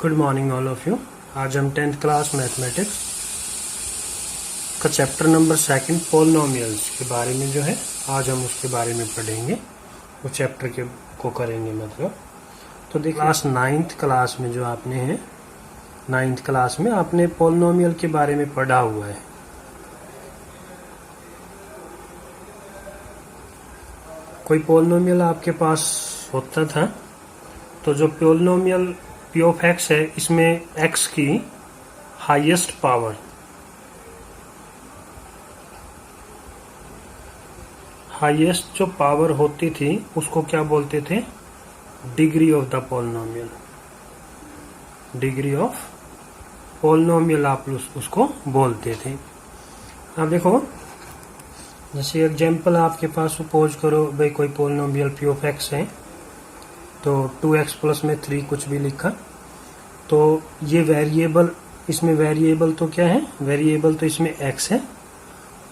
Good morning all of you. आज हम 10th class mathematics का चैप्टर नंबर 2 पॉलिनोमियल्स के बारे में जो है आज हम उसके बारे में पढ़ेंगे। वो चैप्टर के को करेंगे मतलब। तो देखिए क्लास 9th क्लास में जो आपने है 9th क्लास में आपने पॉलिनोमियल के बारे में पढ़ा हुआ है। कोई पॉलिनोमियल आपके पास होता था तो जो पॉलिनोमियल p ऑफ x है इसमें x की हाईएस्ट पावर जो पावर होती थी उसको क्या बोलते थे? Degree of the polynomial. Degree of polynomial आप उसको बोलते थे। अब देखो जैसे एग्जांपल आपके पास सपोज करो भाई कोई पॉलिनोमियल p ऑफ x है तो 2x प्लस में 3 कुछ भी लिखा तो ये वेरिएबल, इसमें वेरिएबल तो क्या है? वेरिएबल तो इसमें x है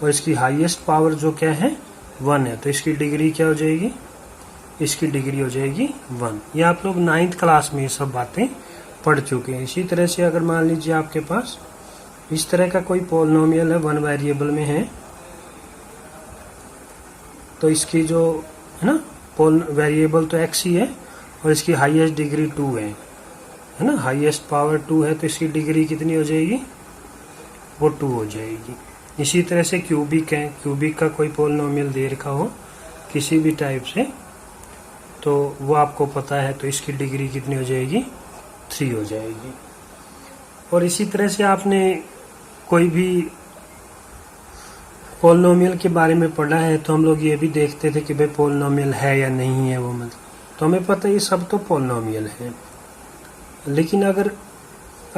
और इसकी हाईएस्ट पावर जो क्या है 1 है, तो इसकी डिग्री क्या हो जाएगी? इसकी डिग्री हो जाएगी 1। ये आप लोग 9th क्लास में ये सब बातें पढ़ चुके हैं। इसी तरह से अगर मान लीजिए आपके पास इस तरह का कोई पॉलिनोमियल है 1 वेरिएबल में है तो इसकी जो है ना वेरिएबल तो x ही है और इसकी हाईएस्ट डिग्री 2 है ना, हाईएस्ट पावर 2 है तो इसकी डिग्री कितनी हो जाएगी? वो 2 हो जाएगी। इसी तरह से क्यूबिक है, क्यूबिक का कोई पॉलिनोमियल दे रखा हो किसी भी टाइप से तो वो आपको पता है तो इसकी डिग्री कितनी हो जाएगी? 3 हो जाएगी। और इसी तरह से आपने कोई भी पॉलिनोमियल के बारे में पढ़ा है तो हम लोग ये भी देखते थे कि भाई पॉलिनोमियल है या नहीं है, वो मतलब तो हमें पता है ये सब तो पॉलिनोमियल है। लेकिन अगर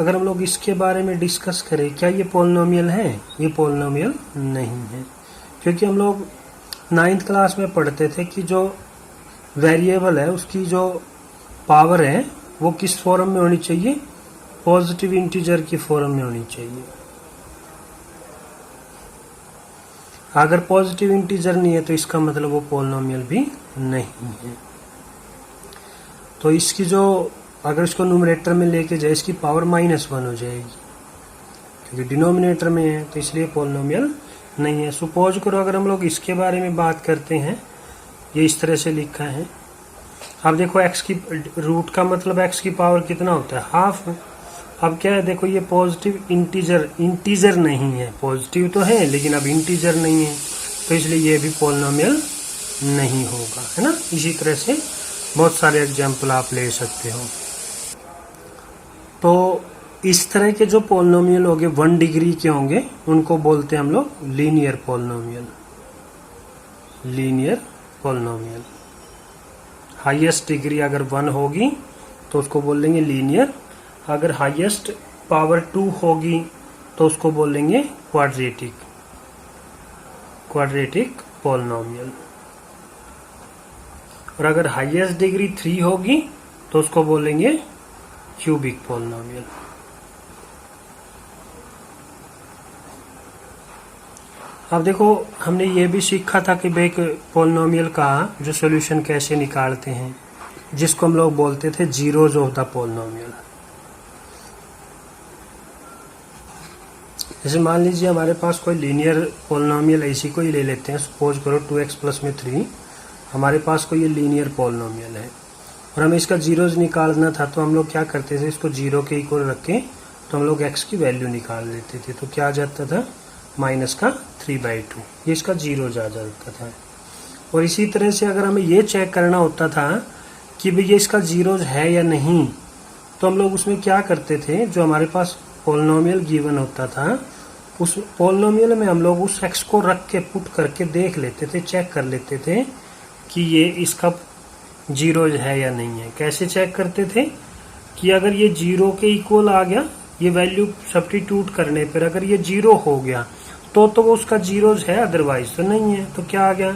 हम लोग इसके बारे में डिस्कस करें क्या ये पॉलिनोमियल है? ये पॉलिनोमियल नहीं है, क्योंकि हम लोग 9th क्लास में पढ़ते थे कि जो वेरिएबल है उसकी जो पावर है वो किस फॉर्म में होनी चाहिए? पॉजिटिव इंटीजर की फॉर्म में होनी चाहिए। अगर पॉजिटिव इंटीजर नहीं है तो इसका मतलब वो पॉलिनोमियल भी नहीं है। तो इसकी जो अगर इसको न्यूमरेटर में लेके जाए इसकी पावर -1 हो जाएगी, क्योंकि डिनोमिनेटर में है तो इसलिए पॉलिनोमियल नहीं है। सपोज करो अगर हम लोग इसके बारे में बात करते हैं, ये इस तरह से लिखा है। अब देखो x की रूट का मतलब x की पावर कितना होता है? हाफ। अब क्या है देखो ये पॉजिटिव इंटीजर नहीं है, पॉजिटिव तो है लेकिन अब इंटीजर नहीं है तो इसलिए ये भी पॉलिनोमियल नहीं होगा, है ना। इसी तरह से बहुत सारे एग्जाम्पल आप ले सकते हो। तो इस तरह के जो पॉलिनोमियल होंगे 1 डिग्री के होंगे उनको बोलते हैं हम लोग linear polynomial. Linear polynomial highest degree अगर 1 होगी तो उसको बोलेंगे लीनियर। अगर हाईएस्ट पावर 2 होगी तो उसको बोलेंगे क्वाड्रेटिक पॉलिनोमियल। और अगर हाईएस्ट डिग्री 3 होगी तो उसको बोलेंगे क्यूबिक पॉलिनोमियल। अब देखो हमने ये भी सीखा था कि भाई पॉलिनोमियल का जो सॉल्यूशन कैसे निकालते हैं, जिसको हम लोग बोलते थे जीरोज ऑफ द पॉलिनोमियल। जैसे मान लीजिए हमारे पास कोई लीनियर पॉलिनोमियल ऐसी कोई ले लेते हैं। सपोज करो 2x प्लस में 3 हमारे पास कोई ये लीनियर पॉलिनोमियल है और हमें इसका जीरोज निकालना था तो हम लोग क्या करते थे? इसको 0 के इक्वल रख के तो हम लोग x की वैल्यू निकाल लेते थे। तो क्या आ जाता था? -3/2। ये इसका जीरोज आ जाता था। और इसी तरह से अगर हमें ये चेक करना होता था कि भाई ये इसका जीरोज है या नहीं तो हम लोग उसमें क्या करते थे? जो हमारे पास पॉलिनोमियल गिवन होता था उस पॉलिनोमियल में हम लोग उस x को रख के पुट करके देख लेते थे, चेक कर लेते थे कि ये इसका जीरोज है या नहीं है। कैसे चेक करते थे? कि अगर ये 0 के इक्वल आ गया, ये वैल्यू सब्स्टिट्यूट करने पर अगर ये 0 हो गया तो वो उसका जीरोज है, अदरवाइज तो नहीं है। तो क्या आ गया?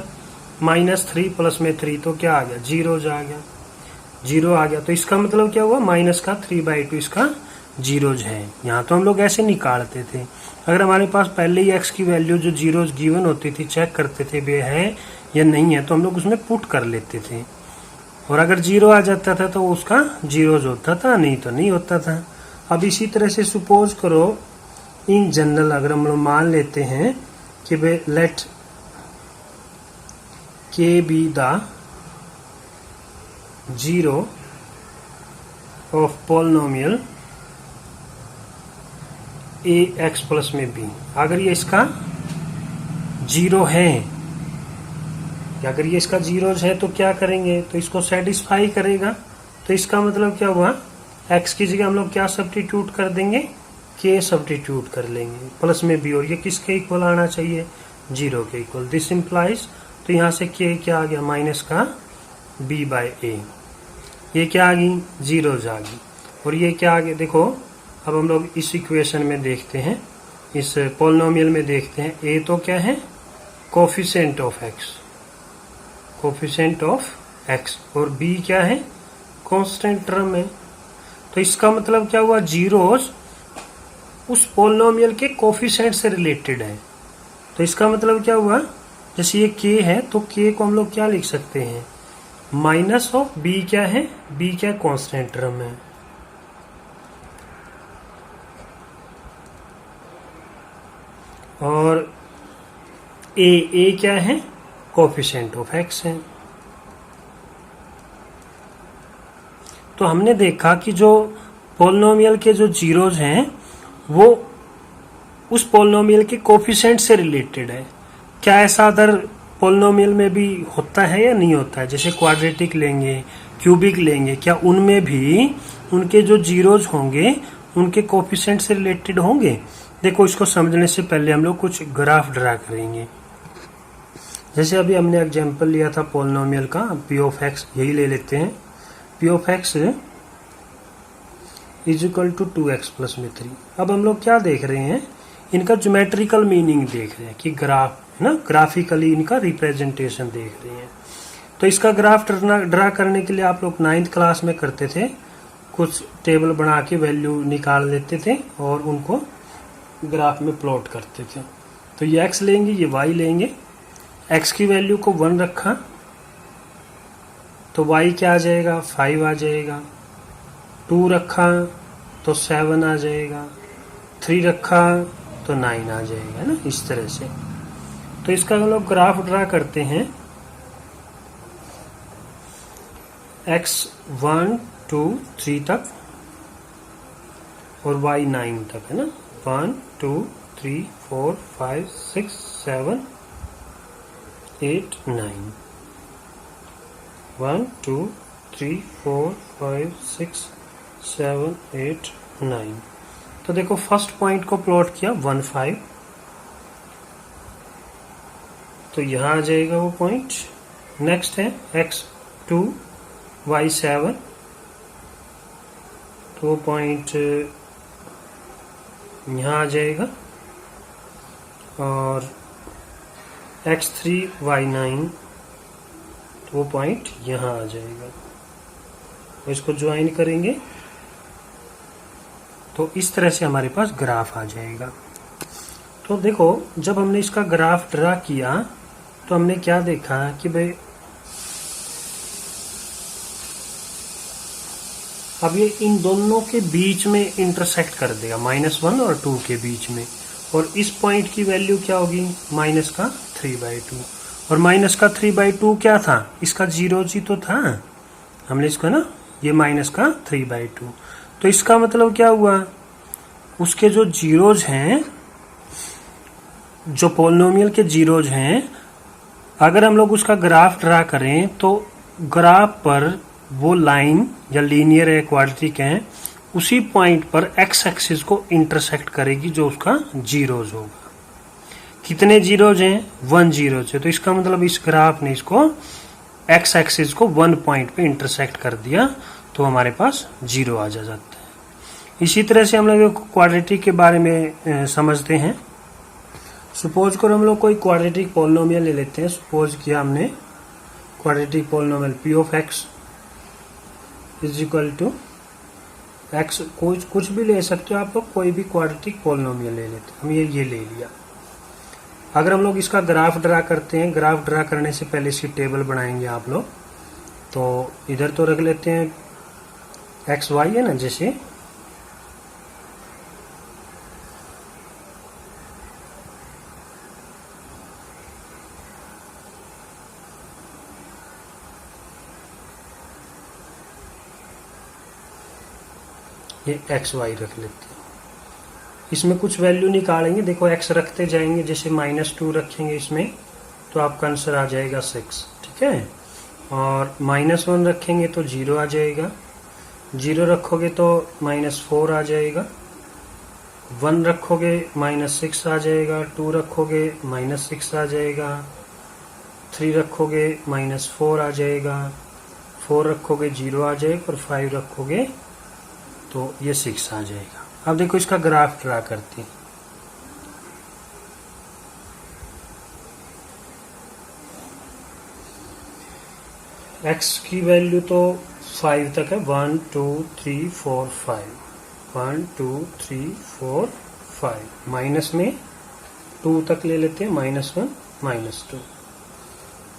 -3 प्लस में 3 तो क्या आ गया? जीरोज आ गया। 0 आ गया तो इसका मतलब क्या हुआ? -3/2 इसका जीरोज है। यहाँ तो हम लोग ऐसे निकालते थे। अगर हमारे पास पहले ही x की वैल्यू जो जीरोज गिवन होती थी चेक करते थे वे है या नहीं है तो हम लोग उसमें पुट कर लेते थे। और अगर 0 आ जाता था तो उसका जीरोज होता था, नहीं तो नहीं होता था। अब इसी तरह से सपोज करो इन जनरल अगर हम लोग मान लेते हैं कि भाई लेट के be the zero of polynomial A x plus में बी, अगर ये इसका जीरो है, अगर ये इसका जीरोज है तो क्या करेंगे, तो इसको सेटिस्फाई करेगा। तो इसका मतलब क्या हुआ, x की जगह हम लोग क्या सब्स्टिट्यूट कर देंगे, k सब्स्टिट्यूट कर लेंगे प्लस में b, और ये किसके इक्वल आना चाहिए, 0 के इक्वल। दिस इम्प्लाइज, तो यहाँ से k क्या आ गया, माइनस का b बाय a, ये क्या आ गई, जीरोज आ गई। और ये क्या आ गया, देखो अब हम लोग इस इक्वेशन में देखते हैं, इस पॉलिनोमियल में देखते हैं, a तो क्या है, coefficient of x, coefficient of x, और b क्या है, कांस्टेंट टर्म है। तो इसका मतलब क्या हुआ, जीरोस उस पॉलिनोमियल के कोफिशिएंट से रिलेटेड है। तो इसका मतलब क्या हुआ, जैसे ये k है तो k को हम लोग क्या लिख सकते हैं, माइनस ऑफ b क्या है, b क्या कांस्टेंट टर्म है, और a क्या है, कोफिशिएंट ऑफ x है। तो हमने देखा कि जो पॉलिनोमियल के जो जीरोज हैं वो उस पॉलिनोमियल के कोफिशिएंट से रिलेटेड है। क्या ऐसा अदर पॉलिनोमियल में भी होता है या नहीं होता है, जैसे क्वाड्रेटिक लेंगे, क्यूबिक लेंगे, क्या उनमें भी उनके जो जीरोज होंगे उनके कोफिशिएंट से रिलेटेड होंगे। देखो इसको समझने से पहले हम लोग कुछ ग्राफ ड्रा करेंगे। जैसे अभी हमने एग्जांपल लिया था पॉलिनोमियल का p ऑफ x, यही ले लेते हैं, p of x is equal to 2x plus में 3। अब हम लोग क्या देख रहे हैं, इनका ज्योमेट्रिकल मीनिंग देख रहे हैं कि ग्राफ है ना, ग्राफिकली इनका रिप्रेजेंटेशन देख रहे हैं। तो इसका ग्राफ ड्रा करने के लिए आप लोग 9th क्लास में करते थे, कुछ टेबल बना के वैल्यू निकाल लेते थे और उनको ग्राफ में प्लॉट करते थे। तो ये x लेंगे, ये y लेंगे, x की वैल्यू को 1 रखा तो y क्या आ जाएगा, 5 आ जाएगा, 2 रखा तो 7 आ जाएगा, 3 रखा तो 9 आ जाएगा ना, इस तरह से। तो इसका हम लोग ग्राफ ड्रा करते हैं, x 1 2 3 तक और y 9 तक है ना, 1 2 3 4 5 6 7 8 9, 1 2 3 4 5 6 7 8 9। तो देखो फर्स्ट पॉइंट को प्लॉट किया 1 5, तो यहां आ जाएगा वो पॉइंट। नेक्स्ट है x 2 y 7, तो वो पॉइंट यहां आ जाएगा, और x 3 y 9, तो वो पॉइंट यहां आ जाएगा। तो इसको ज्वाइन करेंगे तो इस तरह से हमारे पास ग्राफ आ जाएगा। तो देखो जब हमने इसका ग्राफ ड्रा किया तो हमने क्या देखा कि भाई अब ये इन दोनों के बीच में इंटरसेक्ट कर देगा, -1 और 2 के बीच में, और इस पॉइंट की वैल्यू क्या होगी, माइनस का 3/2, और माइनस का 3/2 क्या था, इसका जीरो जी तो था, हमने इसको ना ये माइनस का 3/2। तो इसका मतलब क्या हुआ, उसके जो जीरोज हैं, जो पॉलिनोमियल के जीरोज हैं, अगर हम लोग उसका ग्राफ ड्रा करें तो ग्राफ पर वो लाइन या लीनियर है, क्वाड्रेटिक है, उसी पॉइंट पर एक्स एक्सिस को इंटरसेक्ट करेगी जो उसका जीरोज होगा। कितने जीरोज हैं, 1 जीरोज है। तो इसका मतलब इस ग्राफ ने इसको एक्स एक्सिस को 1 पॉइंट पे इंटरसेक्ट कर दिया, तो हमारे पास 0 आ जाता है। इसी तरह से हम लोग क्वाड्रेटिक के बारे में समझते हैं। सपोज करो हम लोग कोई क्वाड्रेटिक पॉलिनोमियल ले लेते हैं। सपोज किया हमने quadratic polynomial p of x is equal to x, कुछ भी ले सकते हो आप लोग, कोई भी क्वाड्रेटिक पॉलिनोमियल ले लेते हैं। हम ये ले लिया। अगर हम लोग इसका ग्राफ ड्रा करते हैं, ग्राफ ड्रा करने से पहले इसकी टेबल बनाएंगे आप लोग। तो इधर तो रख लेते हैं एक्स वाई है ना, जैसे ये एक्स वाई रख लेते हैं। इसमें कुछ वैल्यू निकालेंगे, देखो एक्स रखते जाएंगे, जैसे -2 रखेंगे इसमें तो आपका आंसर आ जाएगा 6, ठीक है। और -1 रखेंगे तो 0 आ जाएगा, 0 रखोगे तो -4 आ जाएगा, 1 रखोगे -6 आ जाएगा, 2 रखोगे -6 आ जाएगा, 3 रखोगे -4 आ जाएगा, 4 रखोगे 0 आ जाएगा, और 5 रखोगे तो ये 6 आ जाएगा। अब देखो इसका ग्राफ ड्रा करते हैं। एक्स की वैल्यू तो 5 तक है, 1 2 3 4 5, 1 2 3 4 5, माइनस में 2 तक ले लेते हैं, -1 -2।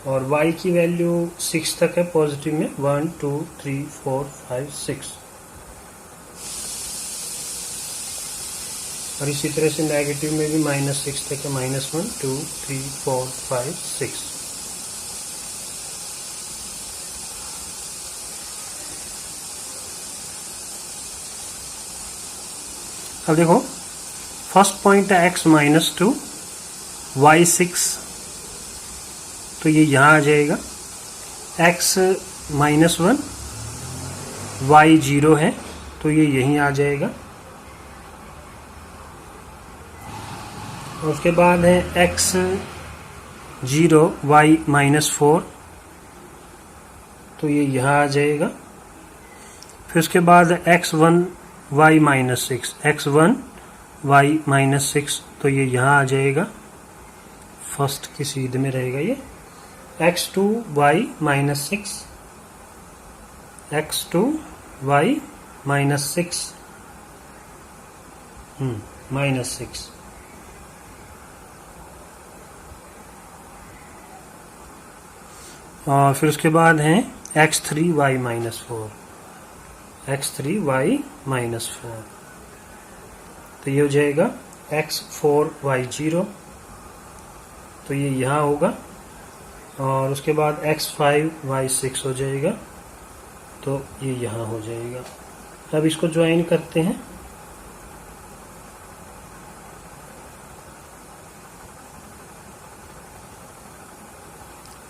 और y की वैल्यू 6 तक है पॉजिटिव में, 1 2 3 4 5 6। और इसी तरह से नेगेटिव में भी -6 तक है, -1 2 3 4 5 6। अब देखो फर्स्ट पॉइंट है x -2 y 6, तो ये यहाँ आ जाएगा। x -1 y 0 है तो ये यहीं आ जाएगा। और उसके बाद है x 0 y -4, तो ये यहाँ आ जाएगा। फिर उसके बाद x1 y -6, x1 y -6, तो ये यहाँ आ जाएगा, फर्स्ट की सीध में रहेगा ये। x2 y -6, x2 y -6 -6, और फिर उसके बाद है x3 y -4, x3 y -4, तो ये हो जाएगा x4 y 0, तो ये यहाँ होगा। और उसके बाद x5 y 6 हो जाएगा, तो ये यहाँ हो जाएगा। अब इसको ज्वाइन करते हैं।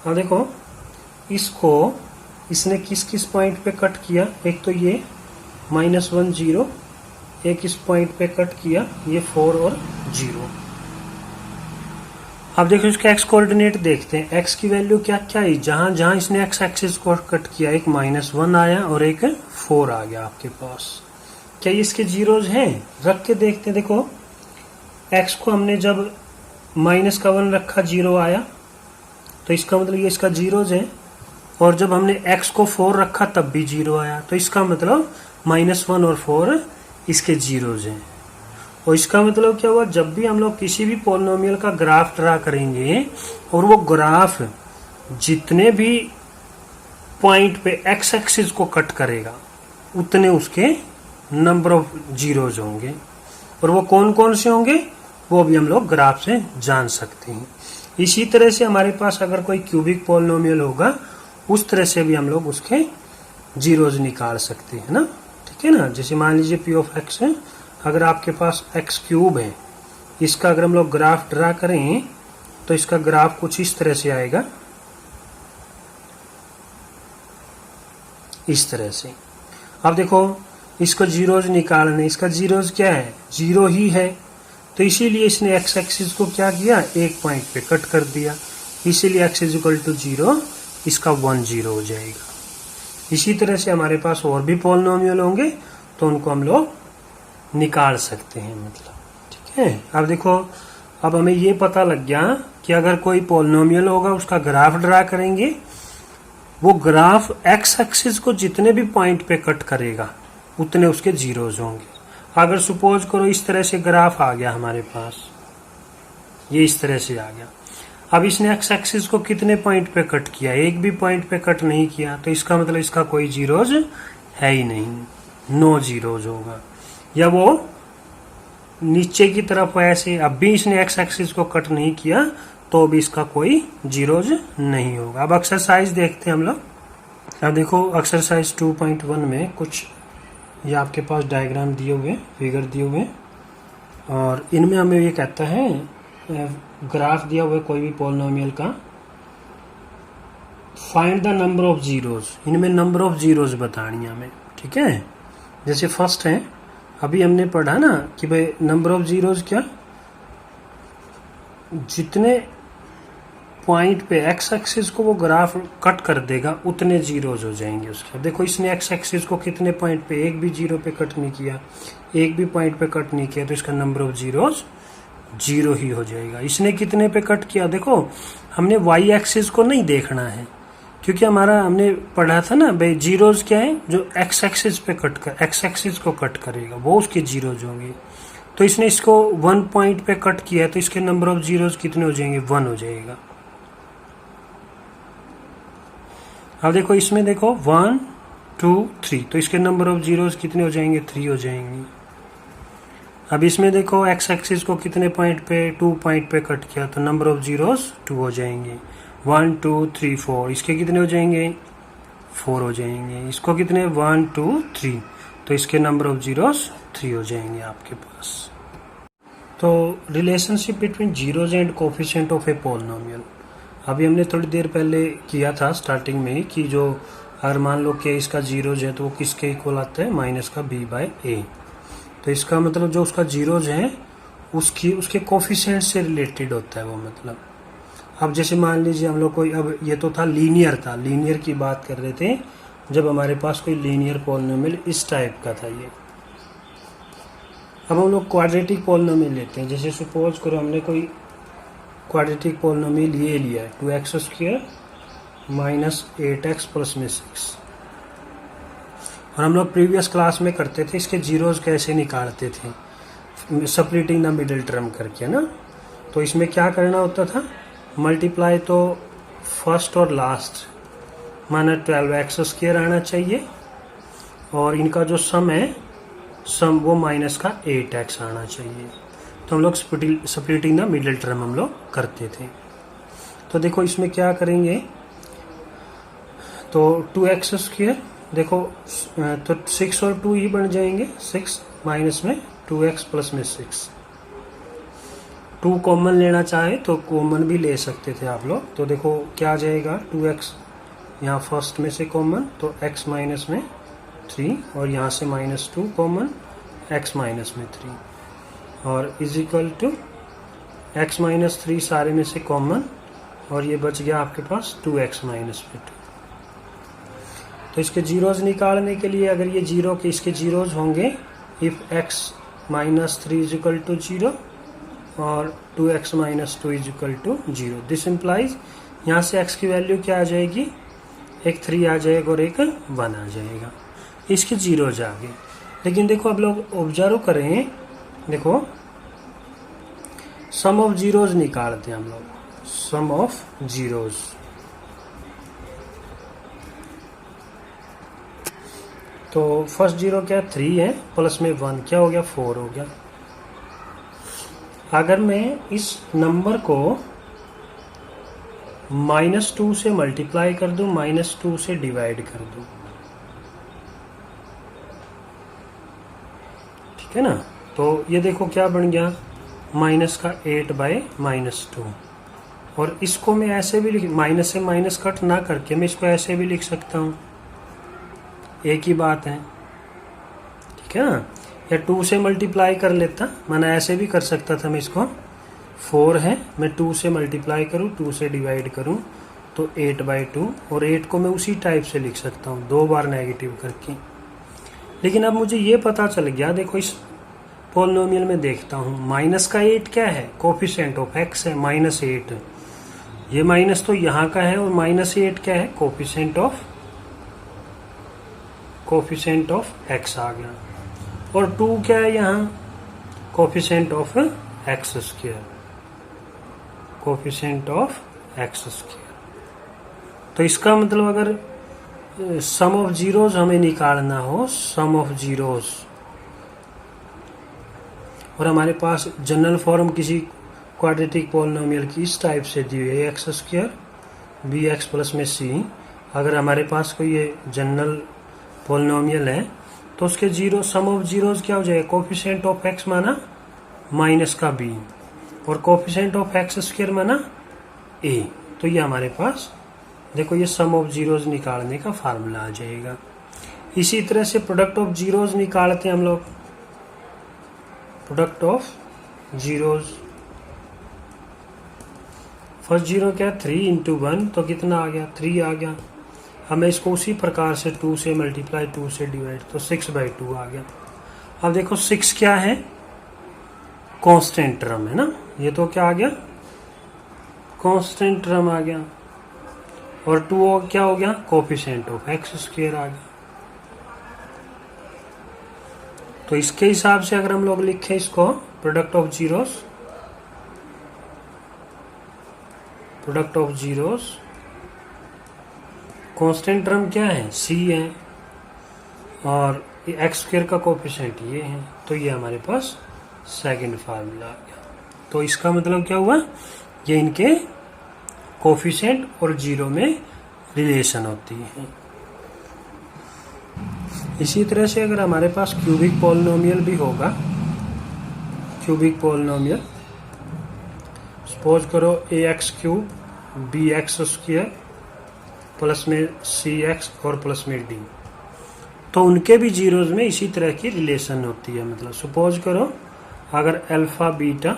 अब देखो इसको इसने किस किस पॉइंट पे कट किया, एक तो ये -1 0, एक इस पॉइंट पे कट किया, ये 4 और 0। अब देखो इसका x कोऑर्डिनेट देखते हैं, x की वैल्यू क्या क्या है, जहां जहां इसने x एक्सिस को कट किया, एक -1 आया और एक 4 आ गया आपके पास। क्या इसके जीरोज हैं, रख के देखते हैं। देखो x को हमने जब -1 रखा 0 आया, तो इसका मतलब ये इसका जीरोज है। और जब हमने x को 4 रखा तब भी 0 आया, तो इसका मतलब -1 और 4 इसके जीरोज हैं। और इसका मतलब क्या हुआ, जब भी हम लोग किसी भी पॉलिनोमियल का ग्राफ ड्रा करेंगे और वो ग्राफ जितने भी पॉइंट पे x एक्सिस को कट करेगा उतने उसके नंबर ऑफ जीरोज होंगे। और वो कौन कौन से होंगे वो भी हम लोग ग्राफ से जान सकते हैं। इसी तरह से हमारे पास अगर कोई क्यूबिक पॉलिनोमियल होगा, उस तरह से भी हम लोग उसके जीरोज निकाल सकते हैं ना, ठीक है ना। जैसे मान लीजिए p ऑफ x है, अगर आपके पास x क्यूब है, इसका अगर हम लोग ग्राफ ड्रा करें तो इसका ग्राफ कुछ इस तरह से आएगा, इस तरह से। अब देखो इसको जीरोज निकालने, इसका जीरोज क्या है, 0 ही है, तो इसीलिए इसने x एक्सिस को क्या किया, एक पॉइंट पे कट कर दिया, इसीलिए x = 0, इसका 1 0 हो जाएगा। इसी तरह से हमारे पास और भी पॉलिनोमियल होंगे तो उनको हम लोग निकाल सकते हैं, मतलब ठीक है। अब देखो अब हमें ये पता लग गया कि अगर कोई पॉलिनोमियल होगा उसका ग्राफ ड्रा करेंगे, वो ग्राफ x एक्सिस को जितने भी पॉइंट पे कट करेगा उतने उसके जीरोज होंगे। अगर सपोज करो इस तरह से ग्राफ आ गया हमारे पास, ये इस तरह से आ गया, अब इसने एक्स एक्सिस को कितने पॉइंट पे कट किया, एक भी पॉइंट पे कट नहीं किया, तो इसका मतलब इसका कोई जीरोज है ही नहीं, नो जीरोज होगा। या वो नीचे की तरफ ऐसे, अब भी इसने एक्स एक्सिस को कट नहीं किया तो भी इसका कोई जीरोज नहीं होगा। अब एक्सरसाइज देखते हैं हम लोग। अब देखो एक्सरसाइज 2.1 में कुछ ये आपके पास डायग्राम दिए हुए, फिगर दिए हुए, और इनमें हमें ये कहता है ग्राफ दिया हुआ है कोई भी पॉलिनोमियल का, find the number of zeros. इनमें नंबर ऑफ जीरोज बतानी है हमें, ठीक है। जैसे फर्स्ट है, अभी हमने पढ़ा ना कि भाई नंबर ऑफ जीरोज क्या, जितने पॉइंट पे एक्स एक्सिस को वो ग्राफ कट कर देगा उतने जीरोज हो जाएंगे उसके। देखो इसने एक्स एक्सिस को कितने पॉइंट पे, एक भी जीरो पे कट नहीं किया, एक भी पॉइंट पे कट नहीं किया, तो इसका नंबर ऑफ जीरोज जीरो ही हो जाएगा। इसने कितने पे कट किया, देखो हमने वाई एक्सिस को नहीं देखना है, क्योंकि हमने पढ़ा था ना भाई जीरोज क्या है, जो एक्स एक्सिस पे कट कर, एक्स एक्सिस को कट करेगा वो उसके जीरोज होंगे। तो इसने इसको 1 पॉइंट पे कट किया, तो इसके नंबर ऑफ जीरोज कितने हो जाएंगे, 1 हो जाएगा। अब देखो इसमें देखो 1 2 3, तो इसके नंबर ऑफ जीरोज कितने हो जाएंगे, 3 हो जाएंगे। अब इसमें देखो एक्स एक्सिस को कितने पॉइंट पे, 2 पॉइंट पे कट किया, तो नंबर ऑफ जीरोज 2 हो जाएंगे। 1 2 3 4, इसके कितने हो जाएंगे, 4 हो जाएंगे। इसको कितने, 1 2 3, तो इसके नंबर ऑफ जीरोज 3 हो जाएंगे आपके पास। तो relationship between zeros and coefficient of a polynomial, अभी हमने थोड़ी देर पहले किया था स्टार्टिंग में कि जो अगर मान लो कि इसका जीरोज है तो वो किसके इक्वल आता है, माइनस का b/a। तो इसका मतलब जो उसका जीरोज है उसके कोफिशिएंट से रिलेटेड होता है वो, मतलब अब जैसे मान लीजिए हम लोग कोई, अब ये तो था लीनियर, था लीनियर की बात कर रहे थे, जब हमारे पास कोई लीनियर पॉलिनोमियल इस टाइप का था ये। अब हम लोग क्वाड्रेटिक पॉलिनोमियल लेते हैं। जैसे सपोज करो हमने कोई क्वाड्रेटिक पॉलिनोमियल ये लिया है 2x² माइनस 8x प्लस में 6, और हम लोग प्रीवियस क्लास में करते थे इसके जीरोज कैसे निकालते थे, स्प्लिटिंग द मिडिल टर्म करके ना। तो इसमें क्या करना होता था, मल्टीप्लाई तो फर्स्ट और लास्ट, माना 12x² आना चाहिए, और इनका जो सम है, सम वो माइनस का 8x आना चाहिए। तो हम लोग स्प्लिटिंग द मिडिल टर्म हम लोग करते थे। तो देखो इसमें क्या करेंगे, तो 2x² देखो, तो 6 और 2 ही बन जाएंगे, 6 माइनस में 2x प्लस में 6। 2 कॉमन लेना चाहे तो कॉमन भी ले सकते थे आप लोग। तो देखो क्या आ जाएगा, 2x यहाँ फर्स्ट में से कॉमन, तो x माइनस में 3, और यहाँ से -2 कॉमन, x माइनस में 3, और is equal to x minus 3 सारे में से कॉमन, और ये बच गया आपके पास 2x माइनस में 2। तो इसके जीरोज निकालने के लिए, अगर ये जीरो के इसके जीरोज होंगे, if x minus 3 is equal to 0 और 2x minus 2 is equal to 0, this implies यहाँ से x की वैल्यू क्या आ जाएगी, एक 3 आ जाएगा और एक 1 आ जाएगा, इसके जीरोज आ गए। लेकिन देखो अब लोग ऑब्जर्व करें, देखो सम ऑफ जीरोज निकालते हैं हम लोग, सम ऑफ जीरोज। तो फर्स्ट जीरो क्या, 3 है, प्लस में 1 क्या हो गया, 4 हो गया। अगर मैं इस नंबर को -2 से मल्टीप्लाई कर दूं, -2 से डिवाइड कर दूं, ठीक है ना, तो ये देखो क्या बन गया, माइनस का 8/-2। और इसको मैं ऐसे भी लिख, माइनस से माइनस कट ना करके मैं इसको ऐसे भी लिख सकता हूँ, एक ही बात है, ठीक है ना। या 2 से मल्टीप्लाई कर लेता, मैंने ऐसे भी कर सकता था मैं इसको, 4 है, मैं 2 से मल्टीप्लाई करूँ, 2 से डिवाइड करूँ, तो 8/2, और 8 को मैं उसी टाइप से लिख सकता हूँ 2 बार नेगेटिव करके। लेकिन अब मुझे ये पता चल गया, देखो इस पॉलिनोमियल में देखता हूँ, माइनस का 8 क्या है, कोफिशिएंट ऑफ x है, -8, ये माइनस तो यहाँ का है, और -8 क्या है, कोफिशिएंट ऑफ x आ गया, और 2 क्या है यहाँ, coefficient of x²। Coefficient of x square. तो इसका मतलब अगर सम ऑफ जीरोज हमें निकालना हो, सम ऑफ जीरोज, और हमारे पास जनरल फॉर्म किसी क्वाड्रेटिक पॉलिनोमियल की इस टाइप से दी हुई है, x square b x plus में सी, अगर हमारे पास कोई ये जनरल पॉलिनोमियल है तो उसके जीरो सम ऑफ जीरोज क्या हो जाएगा, कोफिशिएंट ऑफ एक्स माना माइनस का बी और कोफिशिएंट ऑफ एक्स स्क्वायर माना ए। तो ये हमारे पास देखो ये सम ऑफ जीरोज निकालने का फार्मूला आ जाएगा। इसी तरह से प्रोडक्ट ऑफ जीरोज निकालते हैं हम लोग, product of zeros. First zero क्या है, 3 इंटू 1 तो कितना आ गया, 3 आ गया। हमें इसको उसी प्रकार से 2 से मल्टीप्लाई 2 से डिवाइड, तो 6/2 आ गया। अब देखो 6 क्या है, कांस्टेंट टर्म है ना, ये तो क्या आ गया, कांस्टेंट टर्म आ गया, और 2 क्या हो गया, कोफिशिएंट ऑफ एक्स स्क्वायर आ गया। तो इसके हिसाब से अगर हम लोग लिखें इसको, product of zeros, product of zeros, constant term क्या है, सी है, और एक्स स्क्वायर का कोफिशिएंट ये है, तो ये हमारे पास सेकंड फार्मूला आ गया। तो इसका मतलब क्या हुआ, ये इनके कोफिशिएंट और जीरो में रिलेशन होती है। इसी तरह से अगर हमारे पास क्यूबिक पॉलिनोमियल भी होगा, क्यूबिक पॉलिनोमियल, सपोज करो ax³ bx² प्लस में cx और प्लस में d, तो उनके भी जीरोज में इसी तरह की रिलेशन होती है। मतलब सपोज करो अगर अल्फा बीटा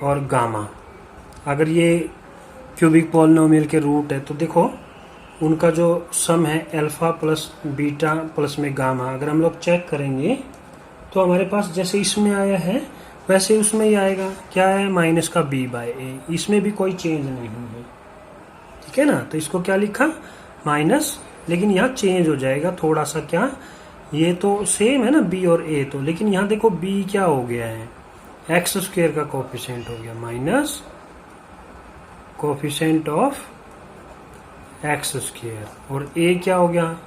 और गामा, अगर ये क्यूबिक पॉलिनोमियल के रूट है, तो देखो उनका जो सम है अल्फा प्लस बीटा प्लस में गामा, अगर हम लोग चेक करेंगे तो हमारे पास जैसे इसमें आया है वैसे उसमें ही आएगा, क्या है, माइनस का b/a, इसमें भी कोई चेंज नहीं है, ठीक है ना। तो इसको क्या लिखा, माइनस, लेकिन यहाँ चेंज हो जाएगा थोड़ा सा, क्या, ये तो सेम है ना b और a तो, लेकिन यहाँ देखो b क्या हो गया है, एक्स स्क्वायर का कोफिशिएंट हो गया minus coefficient of x square, और a क्या हो गया,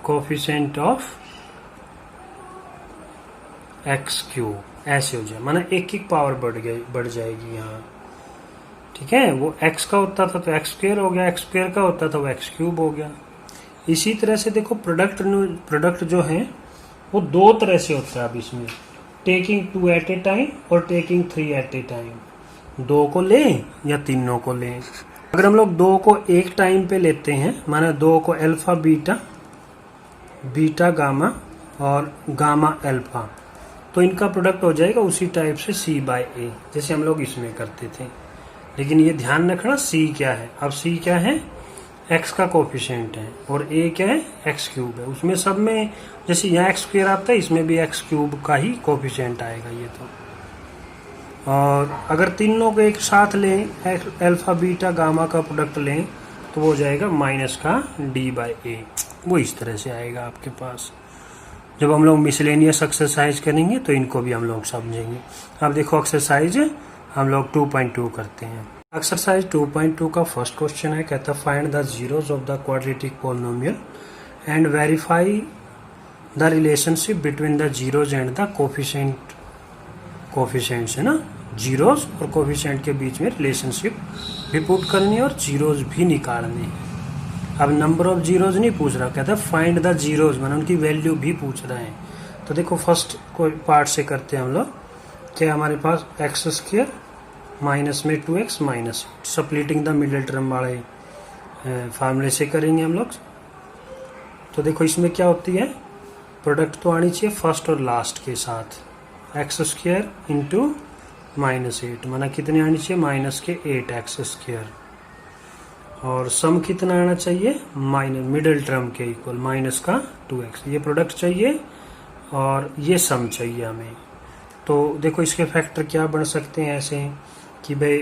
कोफिशिएंट ऑफ x³, ऐसे हो जाए, माना एक पावर बढ़ जाएगी यहाँ, ठीक है। वो x का होता था तो x² हो गया, x² का होता था वो x³ हो गया। इसी तरह से देखो प्रोडक्ट जो है वो दो तरह से होता है। अब इसमें टेकिंग 2 एट ए टाइम और टेकिंग 3 एट ए टाइम, 2 को लें या तीनों को लें। अगर हम लोग 2 को एक टाइम पे लेते हैं, माना 2 को अल्फा बीटा, बीटा गामा और गामा अल्फा, तो इनका प्रोडक्ट हो जाएगा उसी टाइप से c/a, जैसे हम लोग इसमें करते थे। लेकिन ये ध्यान रखना c क्या है, अब c क्या है, x का कोफिशिएंट है, और a क्या है, x³ है। उसमें सब में जैसे यहाँ x² आता है, इसमें भी x³ का ही कोफिशिएंट आएगा ये तो। और अगर तीनों को एक साथ लें, अल्फा बीटा गामा का प्रोडक्ट लें, तो वो हो जाएगा माइनस का d/a, वो इस तरह से आएगा आपके पास। जब हम लोग मिसलेनियस एक्सरसाइज करेंगे तो इनको भी हम लोग समझेंगे। अब देखो एक्सरसाइज हम लोग 2.2 करते हैं। एक्सरसाइज 2.2 का फर्स्ट क्वेश्चन है, कहता है find the zeros of the quadratic polynomial and verify the relationship between the zeros and the coefficient. Coefficients है ना, जीरोज और कोफिशिएंट के बीच में रिलेशनशिप भी पुट करनी है और जीरोज भी निकालनी है। अब नंबर ऑफ जीरोज नहीं पूछ रहा, कहता है फाइंड द जीरोज, माना उनकी वैल्यू भी पूछ रहे हैं। तो देखो फर्स्ट कोई पार्ट से करते हैं हम लोग, क्या हमारे पास x² माइनस में 2x minus, splitting the middle term वाले फार्मूले से करेंगे हम लोग। तो देखो इसमें क्या होती है, प्रोडक्ट तो आनी चाहिए फर्स्ट और लास्ट के साथ, x² इंटू -8, माना कितने आनी चाहिए, माइनस के 8x², और सम कितना आना चाहिए, माइनस मिडिल टर्म के इक्वल माइनस का 2x, ये प्रोडक्ट चाहिए और ये सम चाहिए हमें। तो देखो इसके फैक्टर क्या बन सकते हैं ऐसे कि भाई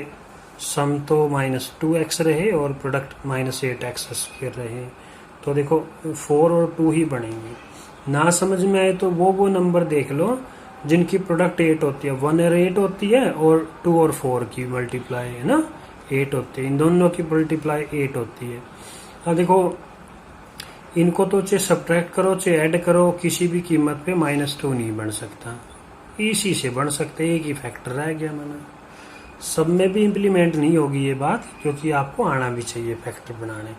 सम तो -2x रहे और प्रोडक्ट -8x² रहे। तो देखो 4 और 2 ही बनेंगे। ना समझ में आए तो वो नंबर देख लो जिनकी प्रोडक्ट 8 होती है, 1 और 8 होती है, और 2 और 4 की मल्टीप्लाई है ना 8 होती है, इन दोनों की मल्टीप्लाई 8 होती है। अब देखो इनको तो चाहे सब्ट्रैक्ट करो चाहे ऐड करो, किसी भी कीमत पे -2 नहीं बन सकता, इसी से बन सकते, एक ही फैक्टर रह गया मैंने। सब में भी इम्प्लीमेंट नहीं होगी ये बात, क्योंकि आपको आना भी चाहिए फैक्टर बनाने,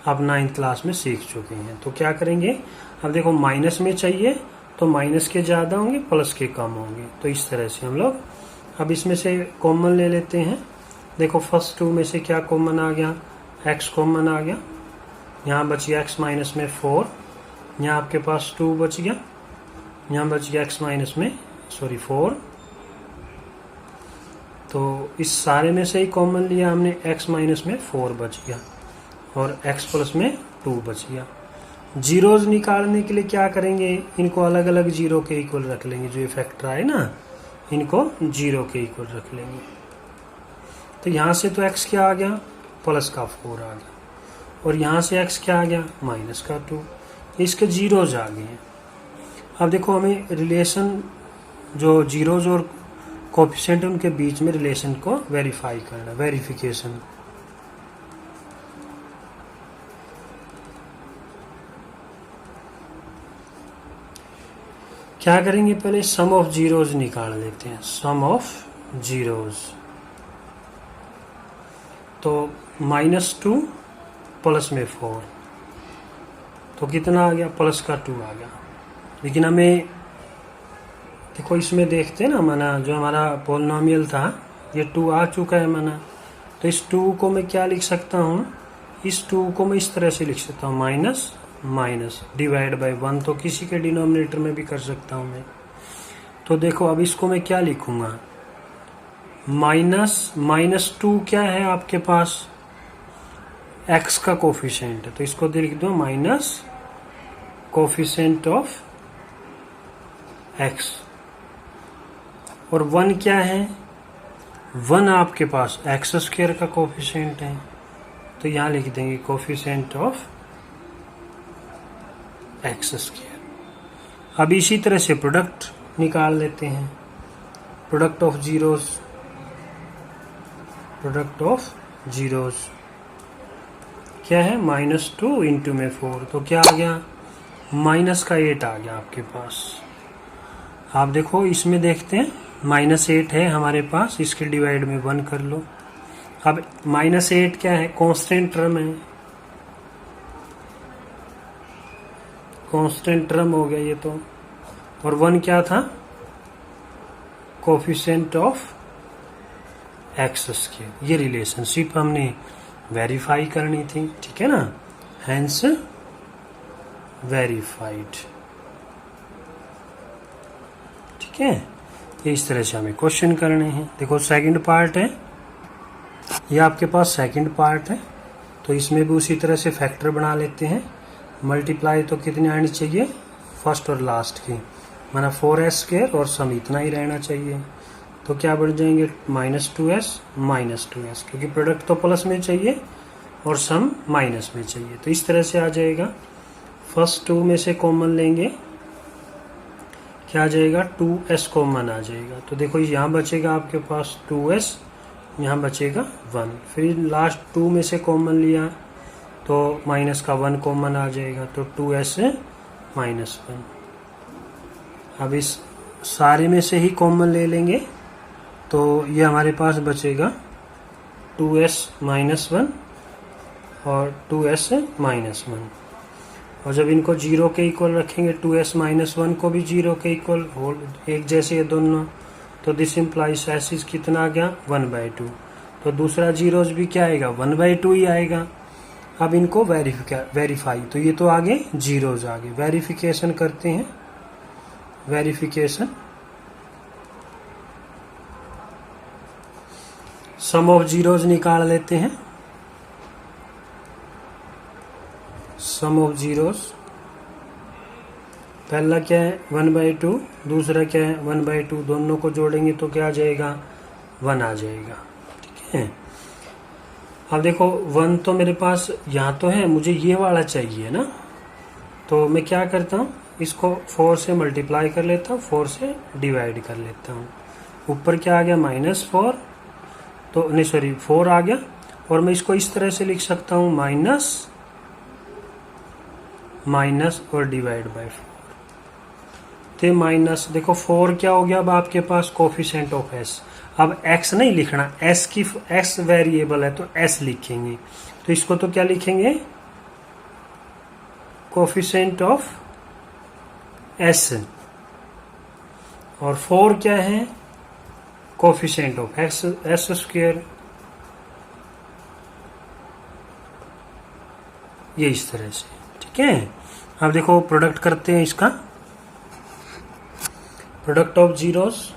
आप 9th क्लास में सीख चुके हैं। तो क्या करेंगे, अब देखो माइनस में चाहिए तो माइनस के ज़्यादा होंगे प्लस के कम होंगे, तो इस तरह से हम लोग अब इसमें से कॉमन ले लेते हैं। देखो फर्स्ट 2 में से क्या कॉमन आ गया, x कॉमन आ गया, यहाँ बच गया x माइनस में 4, यहाँ आपके पास 2 बच गया, यहाँ बच गया x माइनस में 4। तो इस सारे में से ही कॉमन लिया हमने, x माइनस में 4 बच गया और x प्लस में 2 बच गया। जीरोज निकालने के लिए क्या करेंगे, इनको अलग अलग जीरो के इक्वल रख लेंगे, जो ये फैक्टर आए ना इनको जीरो के इक्वल रख लेंगे। तो यहाँ से तो x क्या आ गया, प्लस का 4 आ गया, और यहाँ से x क्या आ गया, माइनस का 2, इसके जीरोज आ गए हैं। अब देखो हमें रिलेशन जो जीरोज और कोफिशिएंट उनके बीच में रिलेशन को वेरीफाई करना, वेरिफिकेशन। क्या करेंगे, पहले सम ऑफ जीरोज निकाल लेते हैं, सम ऑफ जीरोज। तो -2 प्लस में 4, तो कितना आ गया, प्लस का 2 आ गया। लेकिन हमें देखो इसमें देखते हैं ना माना, जो हमारा पोलिनोमियल था ये 2 आ चुका है माना, तो इस 2 को मैं क्या लिख सकता हूँ, इस 2 को मैं इस तरह से लिख सकता हूँ, माइनस माइनस डिवाइड बाय 1, तो किसी के डिनोमिनेटर में भी कर सकता हूँ मैं। तो देखो अब इसको मैं क्या लिखूंगा, -2 क्या है आपके पास, x का कोफिशिएंट है, तो इसको लिख दो माइनस कोफिशिएंट ऑफ x, और 1 क्या है, 1 आपके पास x² का कोफिशिएंट है, तो यहाँ लिख देंगे कोफिशिएंट ऑफ x²। अब इसी तरह से प्रोडक्ट निकाल लेते हैं, product of zeros, product of zeros क्या है, -2 इंटू में 4, तो क्या आ गया, माइनस का 8 आ गया आपके पास। आप देखो इसमें देखते हैं -8 है हमारे पास, इसके डिवाइड में 1 कर लो। अब -8 क्या है, कांस्टेंट टर्म है, कांस्टेंट टर्म हो गया ये तो, और 1 क्या था, कोफिशिएंट ऑफ x²। ये रिलेशनशिप हमने वेरीफाई करनी थी, ठीक है ना, हेंस वेरीफाइड, ठीक है। ये इस तरह से हमें क्वेश्चन करने हैं। देखो सेकंड पार्ट है, ये आपके पास सेकंड पार्ट है, तो इसमें भी उसी तरह से फैक्टर बना लेते हैं। मल्टीप्लाई तो कितनी आनी चाहिए, फर्स्ट और लास्ट की, माना 4s² और सम इतना ही रहना चाहिए, तो क्या बढ़ जाएंगे, -2s, क्योंकि प्रोडक्ट तो प्लस में चाहिए और सम माइनस में चाहिए, तो इस तरह से आ जाएगा। फर्स्ट 2 में से कॉमन लेंगे, क्या आ जाएगा, 2s कॉमन आ जाएगा, तो देखो यहाँ बचेगा आपके पास 2s, यहाँ बचेगा 1, फिर लास्ट 2 में से कॉमन लिया तो माइनस का 1 कॉमन आ जाएगा, तो 2s -1। अब इस सारे में से ही कॉमन ले लेंगे, तो ये हमारे पास बचेगा 2s -1 और 2s -1, और जब इनको 0 के इक्वल रखेंगे, 2s -1 को भी 0 के इक्वल, एक जैसे ये दोनों, तो दिस इम्प्लाइज s इज कितना आ गया, 1/2, तो दूसरा जीरोज भी क्या आएगा, 1/2 ही आएगा। अब इनको वेरीफाई, तो ये तो आगे जीरोज आगे, वेरिफिकेशन करते हैं, वेरिफिकेशन। सम ऑफ जीरोज निकाल लेते हैं, सम ऑफ जीरोज, पहला क्या है 1/2, दूसरा क्या है 1/2, दोनों को जोड़ेंगे तो क्या आ जाएगा, 1 आ जाएगा, ठीक है। अब देखो 1 तो मेरे पास यहाँ तो है, मुझे ये वाला चाहिए ना, तो मैं क्या करता हूँ, इसको 4 से मल्टीप्लाई कर लेता हूँ, 4 से डिवाइड कर लेता हूँ। ऊपर क्या आ गया -4, तो नहीं सॉरी 4 आ गया। और मैं इसको इस तरह से लिख सकता हूँ माइनस और डिवाइड बाय 4। तो माइनस देखो 4 क्या हो गया, अब आपके पास कोफिशिएंट ऑफ एस। अब x नहीं लिखना, s वेरिएबल है तो s लिखेंगे। तो इसको तो क्या लिखेंगे, कोफिशिएंट ऑफ s। और 4 क्या है, कोफिशिएंट ऑफ s स्क्वायर। ये इस तरह से, ठीक है। अब देखो प्रोडक्ट करते हैं इसका, product of zeros,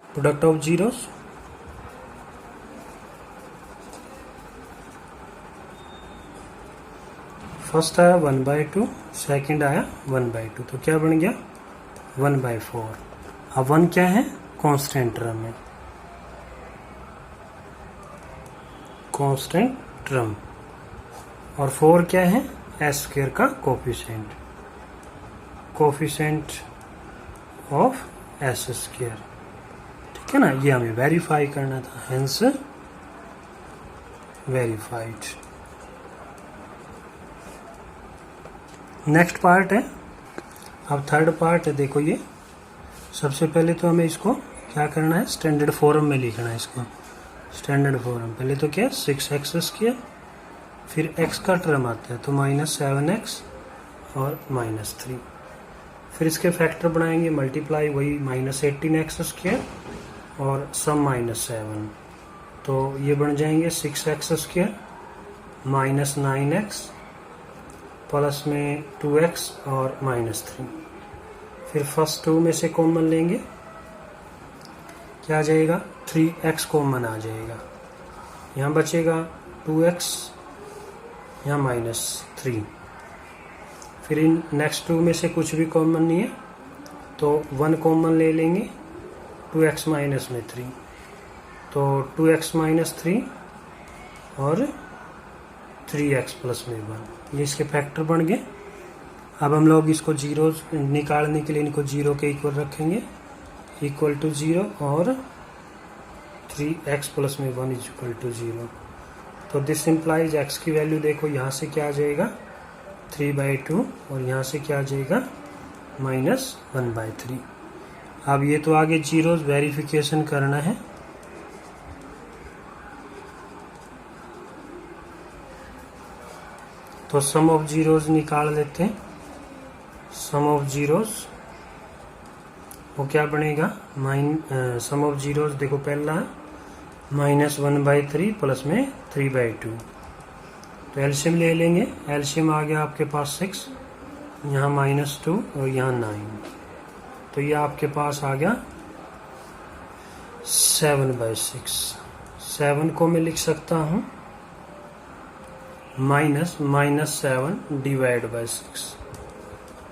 product of zeros first आया 1/2, सेकंड आया 1/2, तो क्या बन गया 1/4। अब 1 क्या है, कांस्टेंट टर्म है, कांस्टेंट टर्म। और 4 क्या है, एस स्क्वायर का coefficient, coefficient of S square, ठीक है ना। ये हमें वेरीफाई करना था, हेंस वेरीफाइड। नेक्स्ट पार्ट है, अब थर्ड पार्ट है। देखो ये सबसे पहले तो हमें इसको क्या करना है, स्टैंडर्ड फॉर्म में लिखना है इसको। स्टैंडर्ड फॉर्म पहले तो क्या 6x स्क्वायर, फिर x का टर्म आता है तो -7x और -3, फिर इसके फैक्टर बनाएंगे, मल्टीप्लाई वही -18x स्क्वायर और सम -7, तो ये बन जाएंगे 6x स्क्वायर -9x प्लस में 2x और -3। फिर फर्स्ट 2 में से कॉमन लेंगे, क्या आ जाएगा 3x कॉमन आ जाएगा, यहाँ बचेगा 2x, यहाँ -3। फिर इन नेक्स्ट 2 में से कुछ भी कॉमन नहीं है तो 1 कॉमन ले लेंगे, 2x माइनस में 3, तो 2x - 3 और 3x प्लस में 1, ये इसके फैक्टर बन गए। अब हम लोग इसको जीरो निकालने के लिए इनको 0 के इक्वल रखेंगे, इक्वल टू 0 और 3x प्लस में 1 इक्वल टू 0। तो दिस इम्प्लाइज x की वैल्यू देखो यहाँ से क्या आ जाएगा 3/2 और यहाँ से क्या आ जाएगा -1/3। अब ये तो आगे जीरोस वेरिफिकेशन करना है, तो सम ऑफ जीरोस निकाल लेते हैं। सम ऑफ जीरोस वो क्या बनेगा, सम ऑफ जीरोस देखो पहला -1/3 प्लस में 3/2, तो एलसीएम ले लेंगे। एलसीएम आ गया आपके पास 6, यहाँ -2 और यहाँ 9, तो ये आपके पास आ गया 7/6। 7 को मैं लिख सकता हूँ -7 डिवाइड बाय 6,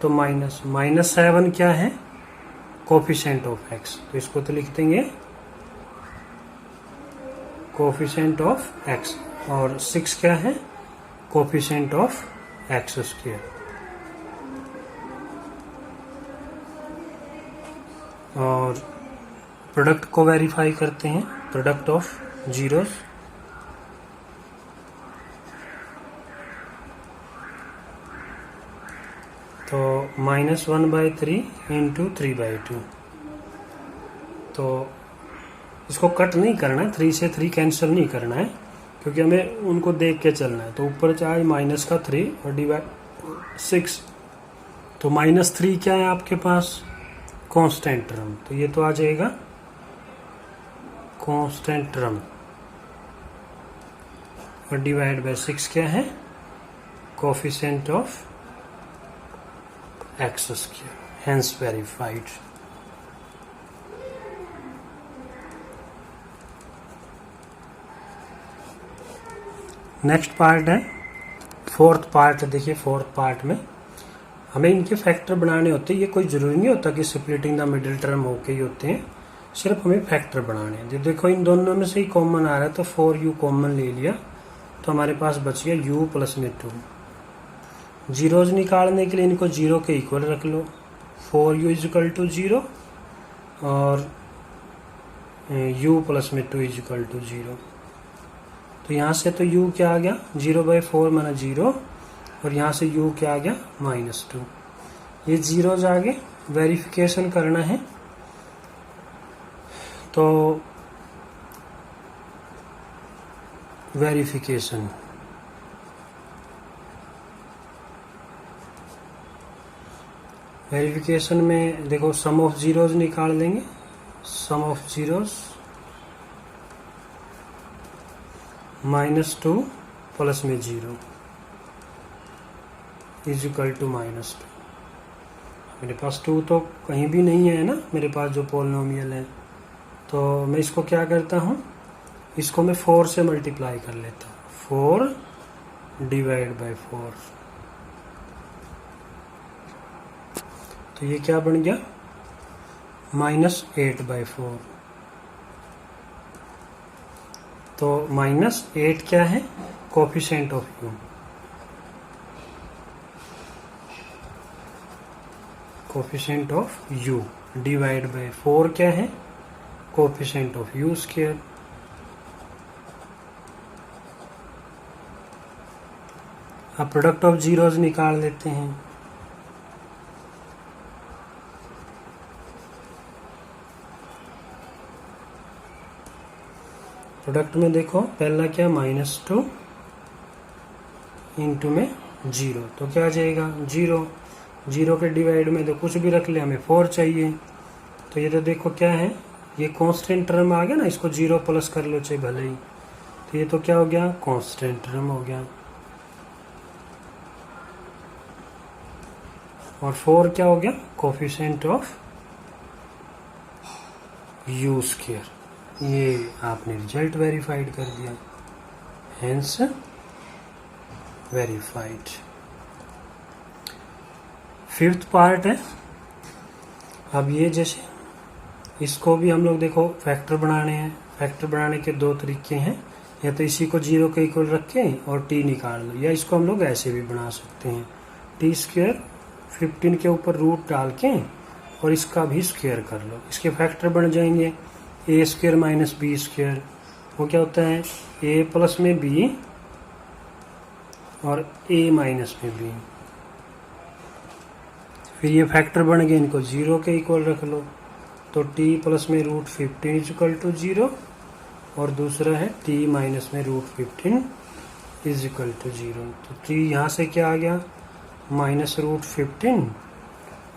तो -7 क्या है, कोफिशिएंट ऑफ x, तो इसको तो लिख देंगे कोफिशिएंट ऑफ x, और 6 क्या है, कोफिशिएंट ऑफ x स्क्वायर। और प्रोडक्ट को वेरीफाई करते हैं, प्रोडक्ट ऑफ जीरोस, तो -1/3 इंटू 3/2, तो इसको कट नहीं करना है, 3 से 3 कैंसिल नहीं करना है क्योंकि हमें उनको देख के चलना है। तो ऊपर चाहे -3 और डिवाइड 6, तो -3 क्या है आपके पास, कांस्टेंट टर्म, तो ये तो आ जाएगा कांस्टेंट टर्म, और डिवाइड बाय 6 क्या है, coefficient of x square, hence verified. Next part है फोर्थ पार्ट। देखिए फोर्थ पार्ट में हमें इनके फैक्टर बनाने होते हैं, ये कोई जरूरी नहीं होता कि स्प्लिटिंग द मिडिल टर्म होके ही होते हैं, सिर्फ हमें फैक्टर बनाने हैं। देखो इन दोनों में से ही कॉमन आ रहा है तो 4u कॉमन ले लिया तो हमारे पास बच गया u प्लस में 2। जीरोज निकालने के लिए इनको 0 के इक्वल रख लो, 4u इजिकल टू 0 और u प्लस में 2 इजिकल टू 0। तो यहाँ से तो u क्या आ गया 0/4 माना 0 और यहाँ से u क्या आ गया -2। ये जीरोज आगे वेरिफिकेशन करना है तो वेरिफिकेशन में देखो सम ऑफ जीरोज निकाल लेंगे, सम ऑफ जीरोज -2 प्लस में 0 इजिकल टू -2। मेरे पास 2 तो कहीं भी नहीं है ना मेरे पास जो पॉलिनोमियल है, तो मैं इसको क्या करता हूँ, इसको मैं 4 से मल्टीप्लाई कर लेता हूँ, 4 डिवाइड बाय 4। तो ये क्या बन गया -8/4। तो -8 क्या है coefficient of u, coefficient of u divide by 4 क्या है कोफिशिएंट ऑफ u स्क्वायर। अब प्रोडक्ट ऑफ जीरोज निकाल लेते हैं। प्रोडक्ट में देखो पहला क्या -2 इंटू में 0 तो क्या आ जाएगा 0। 0 के डिवाइड में तो कुछ भी रख ले, हमें 4 चाहिए। तो ये तो देखो क्या है, ये कांस्टेंट टर्म आ गया ना, इसको 0 प्लस कर लो चाहे भले ही। तो ये तो क्या हो गया कांस्टेंट टर्म हो गया। और 4 क्या हो गया कोफिशिएंट ऑफ u स्क्वायर। ये आपने रिजल्ट वेरीफाइड कर दिया, हेंस वेरीफाइड। फिफ्थ पार्ट है, अब ये जैसे इसको भी हम लोग देखो फैक्टर बनाने हैं। फैक्टर बनाने के 2 तरीके हैं, या तो इसी को 0 के इक्वल रख के और t निकाल लो, या इसको हम लोग ऐसे भी बना सकते हैं, t² 15 के ऊपर रूट डाल के और इसका भी स्क्वायर कर लो। इसके फैक्टर बन जाएंगे a² माइनस b²। वो क्या होता है a प्लस में b और a माइनस में b। फिर ये फैक्टर बन गए, इनको 0 के इक्वल रख लो, तो t प्लस में √15 इजिकल टू 0 और दूसरा है t माइनस में √15 इजिकल टू 0। तो t यहाँ से क्या आ गया -√15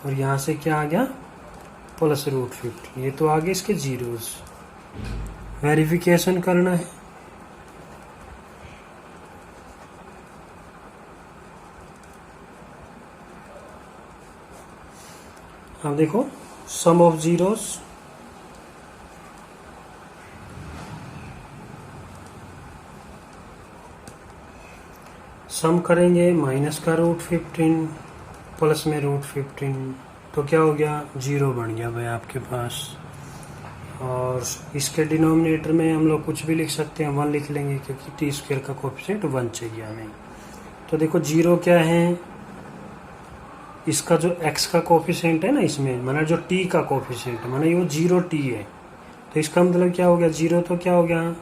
और यहाँ से क्या आ गया +√15। ये तो आगे इसके जीरोस। वेरिफिकेशन करना है, अब देखो सम ऑफ जीरोस सम करेंगे माइनस का √15 प्लस में √15, तो क्या हो गया 0 बन गया भाई आपके पास। और इसके डिनोमिनेटर में हम लोग कुछ भी लिख सकते हैं, 1 लिख लेंगे क्योंकि t² का कोफिशिएंट 1 चाहिए हमें। तो देखो 0 क्या है, इसका जो x का कोफिशिएंट है ना, इसमें माना जो t का कोफिशिएंट है, माना ये 0t है, तो इसका मतलब क्या हो गया 0 तो क्या हो गया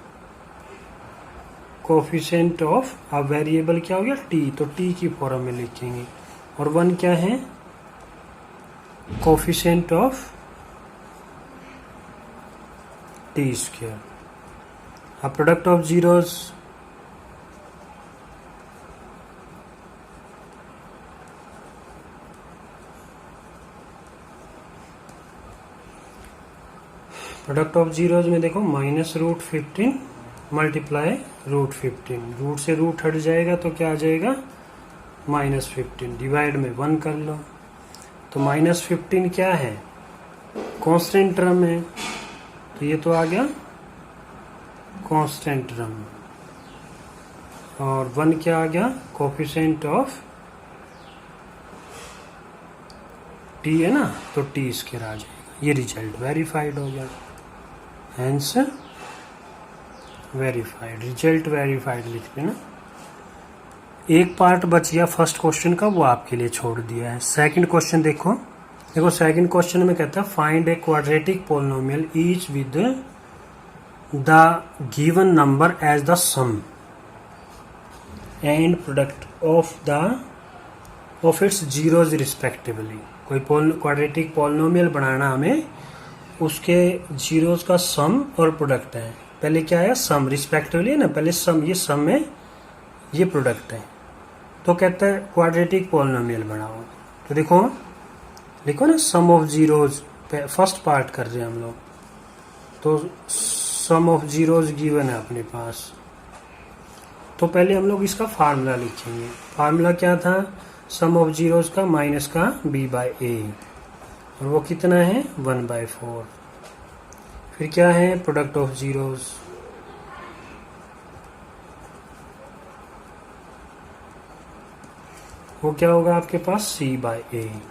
कोफिशिएंट ऑफ अब वेरिएबल क्या हो गया t, तो t की फॉर्म में लिखेंगे। और 1 क्या है कोफिशिएंट ऑफ t²। अब प्रोडक्ट ऑफ जीरोस में देखो -√15 मल्टीप्लाई √15, रूट से रूट हट जाएगा तो क्या आ जाएगा -15 डिवाइड में 1 कर लो। तो -15 क्या है कांस्टेंट टर्म है, तो ये तो आ गया कांस्टेंट टर्म। और 1 क्या आ गया कोफिशिएंट ऑफ t है ना, तो t² आ जाएगा। ये रिजल्ट वेरीफाइड हो गया। हैंस वेरीफाइड, रिजल्ट वेरीफाइड लिखते हैं ना। एक पार्ट बच गया फर्स्ट क्वेश्चन का, वो आपके लिए छोड़ दिया है। सेकंड क्वेश्चन देखो सेकंड क्वेश्चन में कहता है find a quadratic polynomial each with the given number as the sum and product of its zeros respectively. कोई क्वाड्रेटिक पॉलिनोमियल बनाना हमें, उसके जीरोज का सम और प्रोडक्ट है। पहले क्या है, सम रिस्पेक्टिवली है ना, पहले सम, ये सम है, ये प्रोडक्ट है। तो कहता है क्वाड्रेटिक पॉलिनोमियल बनाओ। तो देखो ना, सम ऑफ जीरोज, फर्स्ट पार्ट कर रहे हैं हम लोग। तो सम ऑफ जीरोज गिवन है अपने पास। तो पहले हम लोग इसका फार्मूला लिखेंगे। फार्मूला क्या था, सम ऑफ जीरोज का माइनस का b बाय ए, और वो कितना है 1/4। फिर क्या है प्रोडक्ट ऑफ जीरोज, वो क्या होगा आपके पास c बाय ए,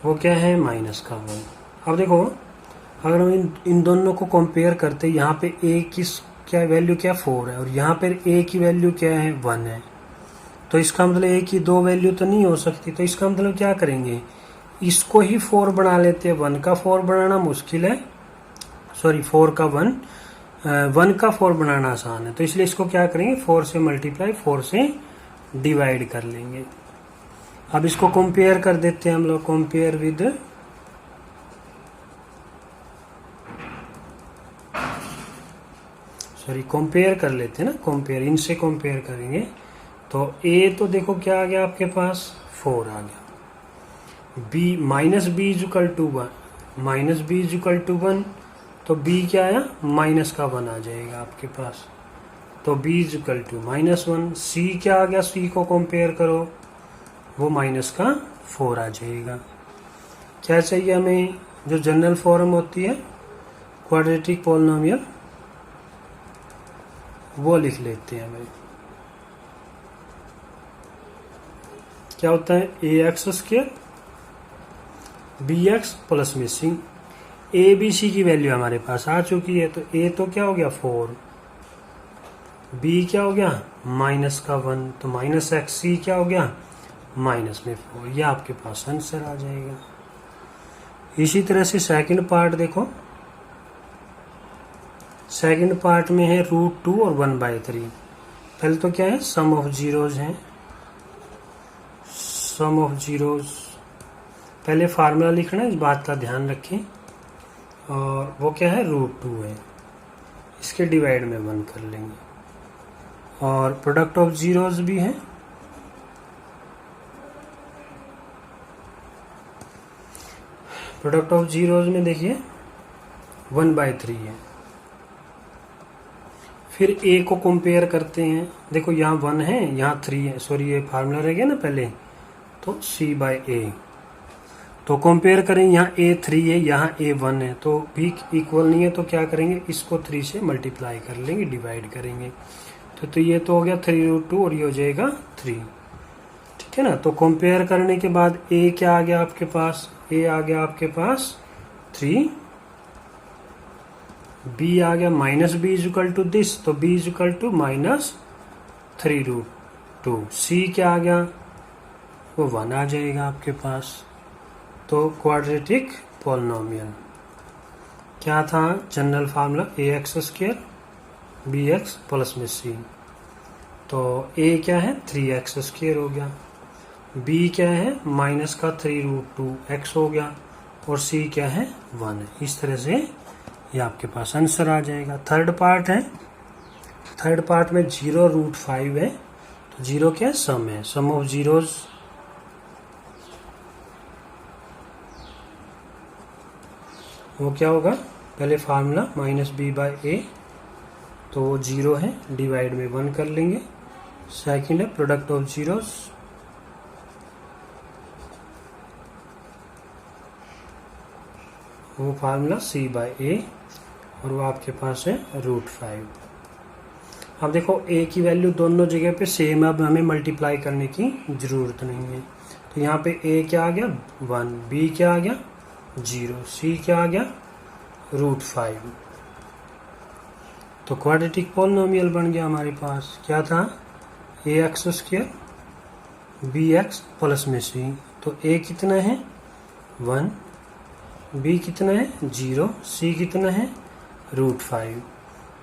वो क्या है माइनस का 1। अब देखो, अगर हम इन दोनों को कंपेयर करते, यहाँ पे a की क्या वैल्यू क्या 4 है, और यहाँ पर a की वैल्यू क्या है 1 है। तो इसका मतलब a की दो वैल्यू तो नहीं हो सकती। तो इसका मतलब क्या करेंगे, इसको ही 4 बना लेते हैं। 1 का 4 बनाना मुश्किल है, सॉरी 4 का 1, 1 का 4 बनाना आसान है। तो इसलिए इसको क्या करेंगे, 4 से मल्टीप्लाई, 4 से डिवाइड कर लेंगे। अब इसको कंपेयर कर देते हैं हम लोग, कंपेयर विद कंपेयर कर लेते हैं ना, कंपेयर, इनसे कंपेयर करेंगे। तो a तो देखो क्या आ गया आपके पास 4 आ गया। b minus b equal to 1, minus b equal to 1, तो b क्या आया माइनस का 1 आ जाएगा आपके पास। तो b इक्वल टू -1। c क्या आ गया, c को कंपेयर करो, वो माइनस का 4 आ जाएगा। क्या चाहिए हमें, जो जनरल फॉर्म होती है क्वाड्रेटिक पॉलिनोमियल, वो लिख लेते हैं हमें। क्या होता है ax² bx plus missing a b c की वैल्यू हमारे पास आ चुकी है। तो a तो क्या हो गया 4, b क्या हो गया माइनस का 1, तो माइनस एक्स, c क्या हो गया माइनस में 4। ये आपके पास आंसर आ जाएगा। इसी तरह से सेकंड पार्ट देखो, सेकंड पार्ट में है √2 और 1/3। पहले तो क्या है, सम ऑफ जीरोज है, सम ऑफ जीरोज। पहले फार्मूला लिखना है, इस बात का ध्यान रखें। और वो क्या है √2 है, इसके डिवाइड में 1 कर लेंगे। और प्रोडक्ट ऑफ जीरोज भी है, प्रोडक्ट ऑफ जीरोज में देखिए 1/3 है। फिर a को कंपेयर करते हैं, देखो यहाँ 1 है, यहाँ 3 है, सॉरी ये फार्मूला रह गया ना पहले, तो c बाय ए। तो कंपेयर करें, यहाँ a 3 है, यहाँ a 1 है, तो भी इक्वल नहीं है। तो क्या करेंगे, इसको 3 से मल्टीप्लाई कर लेंगे, डिवाइड करेंगे। तो ये तो हो गया 3√2 और ये हो जाएगा 3, ठीक है ना। तो कंपेयर करने के बाद a क्या आ गया आपके पास, a आ गया आपके पास 3, b आ गया minus b equal to this, तो b इक्वल टू -3√2। c क्या आ गया, वो 1 आ जाएगा आपके पास। तो क्वाड्रेटिक पॉलिनोमियल क्या था, general formula ax² bx plus में c। तो a क्या है 3x² हो गया, b क्या है माइनस का 3√2x हो गया, और c क्या है 1 है। इस तरह से ये आपके पास आंसर आ जाएगा। थर्ड पार्ट है, थर्ड पार्ट में 0√5 है। तो 0 क्या है, सम है, सम ऑफ जीरोज। वो क्या होगा, पहले फार्मूला -b/a, तो वो 0 है, डिवाइड में 1 कर लेंगे। सेकंड है प्रोडक्ट ऑफ जीरोज, वो फार्मूला c/a, और वो आपके पास है √5। अब देखो a की वैल्यू दोनों जगह पे सेम है, अब हमें मल्टीप्लाई करने की जरूरत नहीं है। तो यहाँ पे a क्या आ गया 1, b क्या आ गया 0, c क्या आ गया √5। तो क्वाड्रेटिक पॉलिनोमियल बन गया हमारे पास। क्या था? ax² bx प्लस में c। तो a कितना है 1, b कितना है 0, c कितना है √5।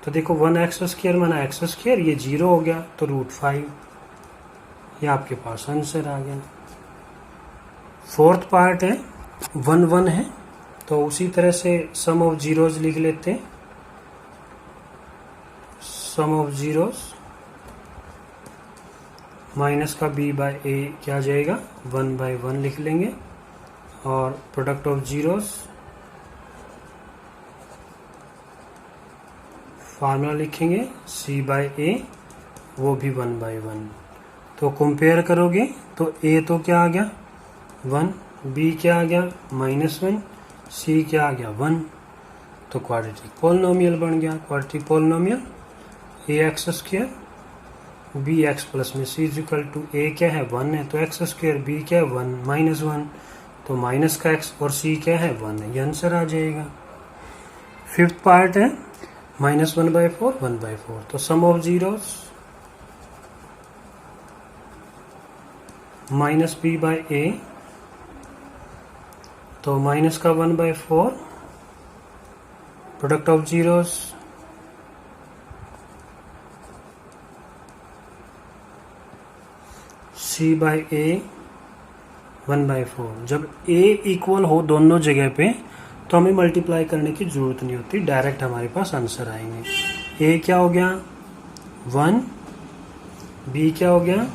तो देखो 1x² माना x², ये 0 हो गया तो √5, ये आपके पास आंसर आ गया। फोर्थ पार्ट है 1 1 है, तो उसी तरह से सम ऑफ जीरोज लिख लेते हैं। सम ऑफ जीरोज माइनस का b बाय a क्या आ जाएगा 1/1 लिख लेंगे, और प्रोडक्ट ऑफ जीरोज फार्मूला लिखेंगे c बाय a, वो भी 1/1। तो कंपेयर करोगे तो a तो क्या आ गया 1, b क्या आ गया -1, c क्या आ गया 1। तो क्वाड्रेटिक पॉलिनोमियल बन गया। Quadratic polynomial ax² bx plus में c इक्वल टू a क्या है 1 है, तो x², b क्या है 1 -1, तो माइनस का x और c क्या है 1 है, ये आंसर आ जाएगा। फिफ्थ पार्ट है -1/4 1/4। तो sum of zeros minus b by a, तो माइनस का 1/4, product of zeros c by a 1/4। जब a इक्वल हो दोनों जगह पे तो हमें मल्टीप्लाई करने की जरूरत नहीं होती, डायरेक्ट हमारे पास आंसर आएंगे। a क्या हो गया 1, b क्या हो गया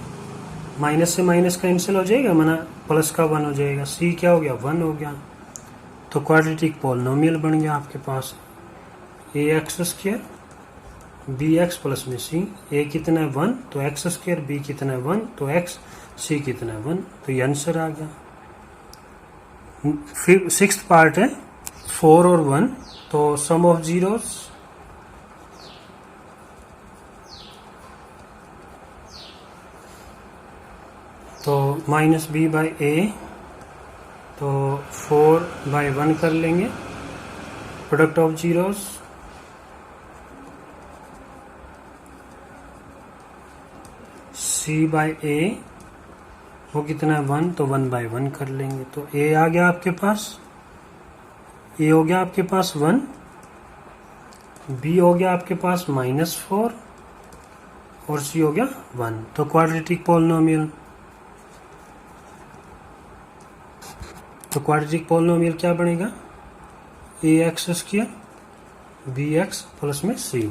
माइनस से माइनस कैंसिल हो जाएगा, माना प्लस का 1 हो जाएगा, c क्या हो गया 1 हो गया। तो क्वाड्रेटिक पॉलिनोमियल बन गया आपके पास ax² bx प्लस में c। a कितना है 1, तो x², b कितना है 1, तो x, c कितना है 1, तो ये आंसर आ गया। फिर सिक्स्थ पार्ट है 4 और 1। तो सम ऑफ जीरोस तो माइनस b बाय a, तो 4/1 कर लेंगे, product of zeros c by a, वो कितना है 1, तो 1/1 कर लेंगे। तो a आ गया आपके पास, a हो गया आपके पास 1, b हो गया आपके पास -4, और c हो गया 1। तो क्वाड्रेटिक पॉलिनोमियल, तो क्वाड्रेटिक पॉलिनोमियल क्या बनेगा ax² bx प्लस में c।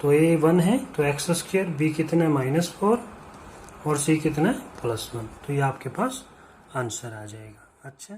तो a 1 है, तो x², b कितना है -4, और c कितना है +1। तो ये आपके पास आंसर आ जाएगा। अच्छा।